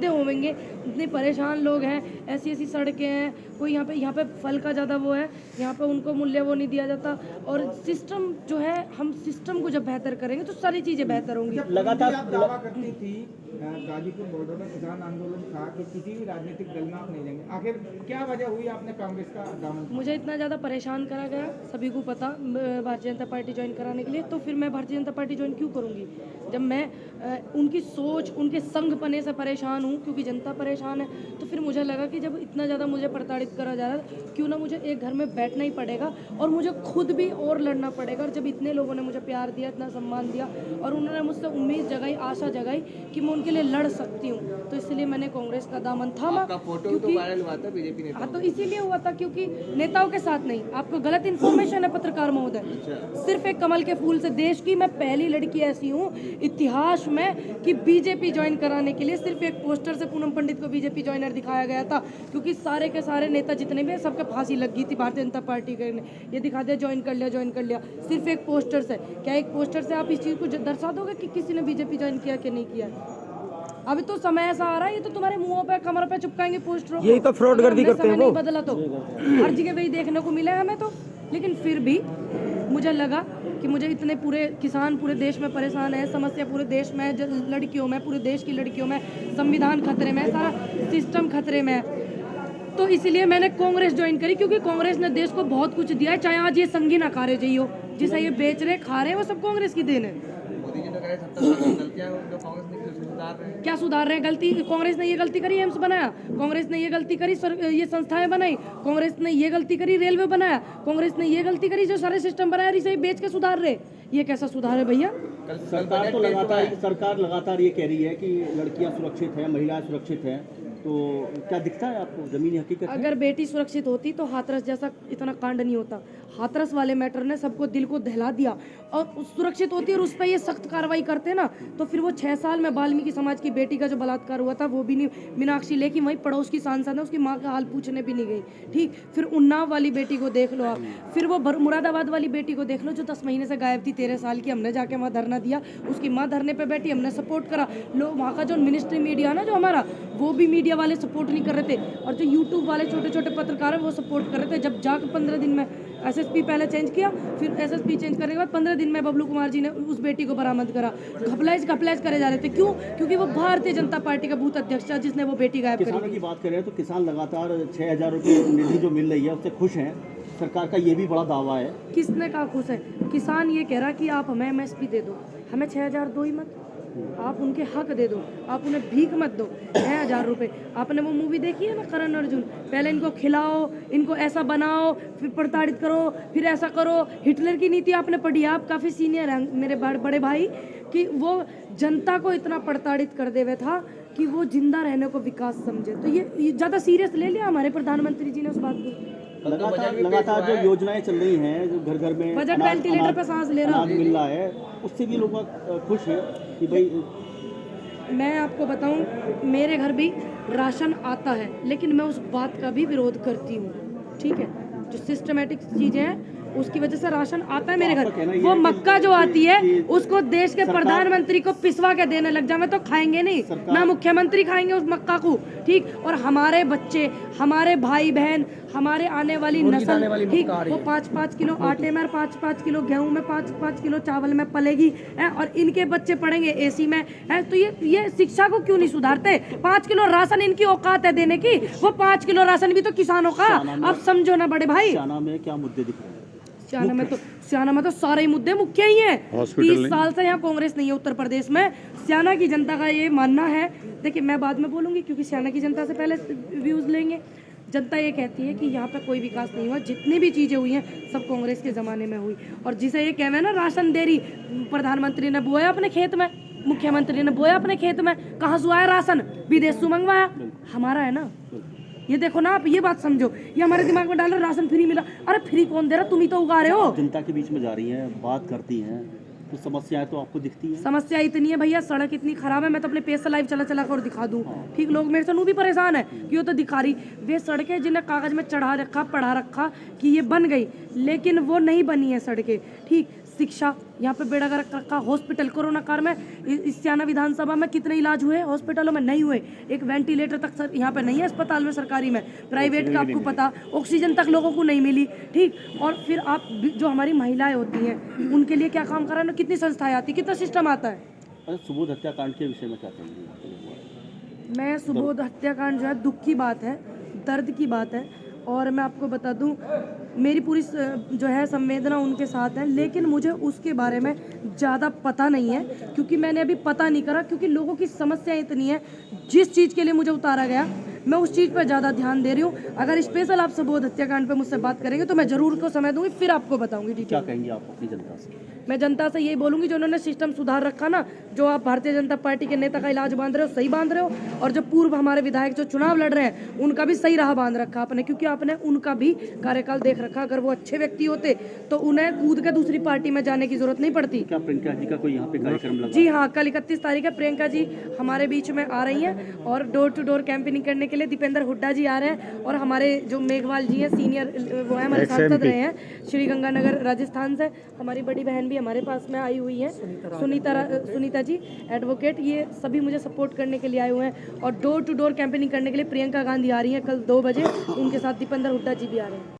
होंगे, इतने परेशान लोग हैं, ऐसी ऐसी सड़कें हैं, कोई यहाँ पे फल का ज़्यादा वो है, यहाँ पे उनको मूल्य वो नहीं दिया जाता। और सिस्टम जो है, हम सिस्टम को जब बेहतर करेंगे तो सारी चीज़ें बेहतर होंगी। लगातार आप दावा करती थी गाजीपुर बॉर्डर में किसान आंदोलन था कि किसी भी राजनीतिक दल में आप नहीं जाएंगे, आखिर क्या वजह हुई आपने कांग्रेस का दामन? मुझे इतना ज़्यादा परेशान करा गया, सभी को पता, भारतीय जनता पार्टी ज्वाइन कराने के लिए, तो फिर मैं भारतीय जनता पार्टी ज्वाइन क्यों करूँगी जब मैं उनकी सोच, उनके संगपने से परेशान हूँ, क्योंकि जनता परेशान है। तो फिर मुझे लगा कि जब इतना ज़्यादा मुझे प्रताड़ित करा जा रहा है, क्यों ना मुझे एक घर में बैठना ही पड़ेगा और मुझे खुद भी और लड़ना पड़ेगा। और जब इतने लोगों ने मुझे प्यार दिया, इतना सम्मान दिया और उन्होंने मुझसे उम्मीद जगाई, आशा जगाई कि मैं उनके लिए लड़ सकती हूँ, तो इसलिए मैंने कांग्रेस का दामन थामा। फोटो तो वायरल हुआ था बीजेपी नेता। हाँ, तो इसीलिए हुआ था क्योंकि नेताओं के साथ नहीं, आपको गलत इन्फॉर्मेशन है पत्रकार महोदय। सिर्फ एक कमल के फूल से देश की मैं पहली लड़की ऐसी हूँ इतिहास में कि बीजेपी ज्वाइन कराने के लिए सिर्फ एक पोस्टर से पूनम पंडित को बीजेपी ज्वाइनर दिखाया गया था, क्योंकि सारे के सारे नेता जितने भी सबके फांसी लग गई थी भारतीय जनता पार्टी के ने, ये दिखा दिया ज्वाइन कर लिया सिर्फ एक पोस्टर से। क्या एक पोस्टर से आप इस चीज़ को दर्शा दोगे कि किसी ने बीजेपी ज्वाइन किया कि नहीं किया? अभी तो समय ऐसा आ रहा है, ये तो तुम्हारे मुंहों पे कमर पे चिपकाएंगे पोस्टरों। यही तो फ्रॉडगर्दी करते हैं वो। नहीं बदला तो हर जगह वही देखने को मिला है हमें तो। लेकिन फिर भी मुझे लगा कि मुझे इतने पूरे किसान पूरे देश में परेशान है, समस्या पूरे देश में, लड़कियों में, पूरे देश की लड़कियों में, संविधान खतरे में, सारा सिस्टम खतरे में, तो इसलिए मैंने कांग्रेस ज्वाइन करी, क्योंकि कांग्रेस ने देश को बहुत कुछ दिया है। चाहे आज ये संगीन अखाड़े जी हो, जिसे ये बेच रहे खा रहे हैं, वो सब कांग्रेस की देन है। मोदी जी तो कह रहे 70 गलतियां जो कांग्रेस ने की सुधार रहे हैं। क्या सुधार रहे हैं? गलती कांग्रेस ने ये गलती करी, एम्स बनाया, कांग्रेस ने ये गलती करी, ये संस्थाएं बनाई, कांग्रेस ने ये गलती करी, रेलवे बनाया, कांग्रेस ने ये गलती करी, जो सारे सिस्टम बनाया, इसे बेच के सुधार रहे। ये कैसा सुधार है भैया? सरकार तो लगातार ये कह रही है कि लड़कियां सुरक्षित हैं, महिलाएं सुरक्षित हैं, तो क्या दिखता है आपको जमीनी हकीकत? अगर बेटी सुरक्षित होती तो हाथरस जैसा इतना कांड नहीं होता। हाथरस वाले मैटर ने सबको दिल को दहला दिया, और सुरक्षित होती और उस पर ये सख्त कार्रवाई करते ना, तो फिर वो 6 साल में वाल्मीकि समाज की बेटी का जो बलात्कार हुआ था वो भी नहीं, मीनाक्षी लेखी वहीं पड़ोस की सांसद है, उसकी माँ का हाल पूछने भी नहीं गई। ठीक, फिर उन्नाव वाली बेटी को देख लो आप, फिर वो मुरादाबाद वाली बेटी को देख लो जो 10 महीने से गायब थी, 13 साल की। हमने जाके वहाँ धरना दिया, उसकी माँ धरने पर बैठी, हमने सपोर्ट करा। लोग वहाँ का जो मिनिस्ट्री मीडिया ना जो हमारा, वो भी मीडिया वाले सपोर्ट नहीं कर रहे थे, और जो यूट्यूब वाले छोटे छोटे पत्रकार हैं वो सपोर्ट कर रहे थे। जब जाकर 15 दिन में एसएसपी पहले चेंज किया, फिर एसएसपी चेंज करने के बाद 15 दिन में बबलू कुमार जी ने उस बेटी को बरामद करा। घपलाइज करे जा रहे थे, क्यों? क्योंकि वो भारतीय जनता पार्टी का बूथ अध्यक्ष था जिसने वो बेटी गायब करी। किसानों की बात करें तो किसान लगातार 6000 रुपये निधि जो मिल रही है उससे खुश हैं, सरकार का ये भी बड़ा दावा है। किसने कहा खुश है? किसान ये कह रहा कि आप हमें एमएसपी दे दो, हमें 6000 दो ही मत, आप उनके हक दे दो, आप उन्हें भीख मत दो। 6000 रुपये, आपने वो मूवी देखी है ना करण अर्जुन? पहले इनको खिलाओ, इनको ऐसा बनाओ, फिर प्रताड़ित करो, फिर ऐसा करो। हिटलर की नीति आपने पढ़ी, आप काफ़ी सीनियर हैं मेरे बड़े भाई, कि वो जनता को इतना प्रताड़ित कर देवे था कि वो जिंदा रहने को विकास समझे। तो ये ज़्यादा सीरियस ले लिया हमारे प्रधानमंत्री जी ने उस बात को। लगातार जो योजनाएं चल रही हैं, जो घर घर में बजट वेंटिलेटर पे सांस ले रहा मिल रहा है, उससे भी लोग खुश हैं कि भाई। मैं आपको बताऊं, मेरे घर भी राशन आता है, लेकिन मैं उस बात का भी विरोध करती हूँ। ठीक है, जो सिस्टमेटिक चीजें हैं उसकी वजह से राशन आता है मेरे घर। वो मक्का जो आती है उसको देश के प्रधानमंत्री को पिसवा के देने लग जाए तो खाएंगे नहीं ना, मुख्यमंत्री खाएंगे उस मक्का को। ठीक, और हमारे बच्चे, हमारे भाई बहन, हमारे आने वाली नस्ल, ठीक, वो 5-5 किलो आटे में, 5-5 किलो गेहूं में, 5-5 किलो चावल में पलेगी है, और इनके बच्चे पढ़ेंगे एसी में है। तो ये शिक्षा को क्यों नहीं सुधारते? 5 किलो राशन इनकी औकात है देने की, वो 5 किलो राशन भी तो किसानों का। अब समझो ना बड़े भाई, स्याना में क्या मुद्दे दिख रहे हैं? स्याना में तो सारे मुद्दे मुख्य ही हैं। 30 साल से यहाँ कांग्रेस नहीं है उत्तर प्रदेश में। स्याना की जनता का ये मानना है, देखिए मैं बाद में बोलूंगी क्योंकि स्याना की जनता से पहले व्यूज लेंगे। जनता ये कहती है कि यहाँ पे कोई विकास नहीं हुआ, जितनी भी चीजें हुई हैं सब कांग्रेस के जमाने में हुई। और जिसे ये कहवे ना राशन देरी, प्रधानमंत्री ने बोया अपने खेत में, मुख्यमंत्री ने बोया अपने खेत में, कहाँ से आया राशन? विदेश से मंगवाया, हमारा है ना। ये देखो ना, आप ये बात समझो, ये हमारे दिमाग में डाल रहे राशन फ्री मिला। अरे फ्री कौन दे रहा? तुम ही तो उगा रहे हो। जनता के बीच में जा रही हैं, बात करती हैं, तो समस्याएं तो आपको दिखती है। समस्या इतनी है भैया, सड़क इतनी खराब है, मैं तो अपने पेज से लाइव चला कर दिखा दूं। ठीक, लोग मेरे से भी परेशान है कि वो तो दिखा रही वे सड़कें जिन्हें कागज में चढ़ा रखा, पढ़ा रखा कि ये बन गई, लेकिन वो नहीं बनी है सड़कें। ठीक, शिक्षा, यहाँ पे बेड़ा गर्क रखा, हॉस्पिटल कोरोना काल में इस सियाना विधानसभा में कितने इलाज हुए हॉस्पिटलों में? नहीं हुए। एक वेंटिलेटर तक सर यहाँ पे नहीं है अस्पताल में, सरकारी में, प्राइवेट का आपको पता, ऑक्सीजन तक लोगों को नहीं मिली, ठीक। और फिर आप जो हमारी महिलाएं होती हैं उनके लिए क्या काम कराना, कितनी संस्थाएं आती, कितना सिस्टम आता है। अच्छा, सुबोध हत्याकांड के विषय में क्या कहेंगे? मैं सुबोध हत्याकांड जो है दुख की बात है, दर्द की बात है, और मैं आपको बता दूं मेरी पूरी जो है संवेदना उनके साथ है, लेकिन मुझे उसके बारे में ज़्यादा पता नहीं है क्योंकि मैंने अभी पता नहीं करा, क्योंकि लोगों की समस्याएं इतनी है। जिस चीज़ के लिए मुझे उतारा गया मैं उस चीज़ पर ज़्यादा ध्यान दे रही हूँ। अगर स्पेशल आप सुबोध हत्याकांड पे मुझसे बात करेंगे तो मैं ज़रूर को समय दूंगी, फिर आपको बताऊंगी। ठीक क्या है, कहेंगे आप अपनी जनता से? मैं जनता से यही बोलूंगी जो उन्होंने सिस्टम सुधार रखा ना, जो आप भारतीय जनता पार्टी के नेता का इलाज बांध रहे हो सही बांध रहे हो, और जो पूर्व हमारे विधायक जो चुनाव लड़ रहे हैं उनका भी सही राह बांध रखा आपने, क्योंकि आपने उनका भी कार्यकाल देख रखा। अगर वो अच्छे व्यक्ति होते तो उन्हें कूद के दूसरी पार्टी में जाने की जरूरत नहीं पड़ती। क्या प्रियंका जी का कोई यहाँ पे कार्यक्रम लगा? जी हाँ, कल 31 तारीख है, प्रियंका जी हमारे बीच में आ रही हैं और डोर टू डोर कैंपेनिंग करने के लिए दीपेंद्र हुड्डा जी आ रहे हैं, और हमारे जो मेघवाल जी हैं सीनियर, वो है हमारे सांसद रहे हैं श्री गंगानगर राजस्थान से, हमारी बड़ी बहन भी हमारे पास में आई हुई है सुनीता जी एडवोकेट, ये सभी मुझे सपोर्ट करने के लिए आए हुए हैं। और डोर टू डोर कैंपेनिंग करने के लिए प्रियंका गांधी आ रही हैं कल 2 बजे, उनके साथ दीपेंद्र हुड्डा जी भी आ रहे हैं।